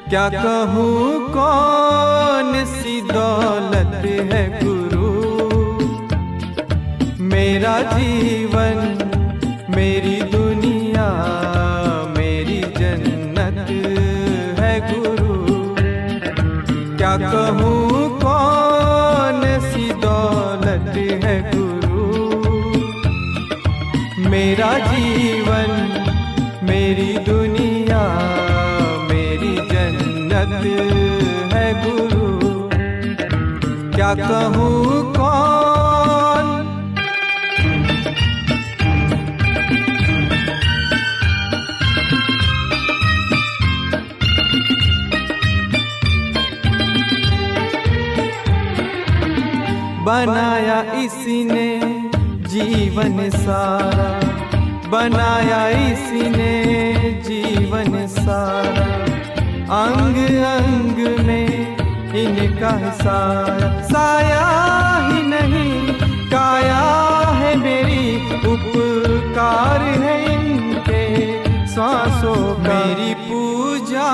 क्या कहूँ कौन सी दौलत है गुरु, मेरा जीवन मेरी दुनिया मेरी जन्नत है गुरु। क्या कहूँ कौन सी दौलत है गुरु, मेरा जीवन मेरी दुनिया मेरी जन्नत है गुरु। क्या कहूँ कौन बनाया इसने जीवन सारा, बनाया इसने जीवन सारा, अंग अंग में इनका साया, साया ही नहीं काया है मेरी, उपकार है इनके सांसों का। मेरी पूजा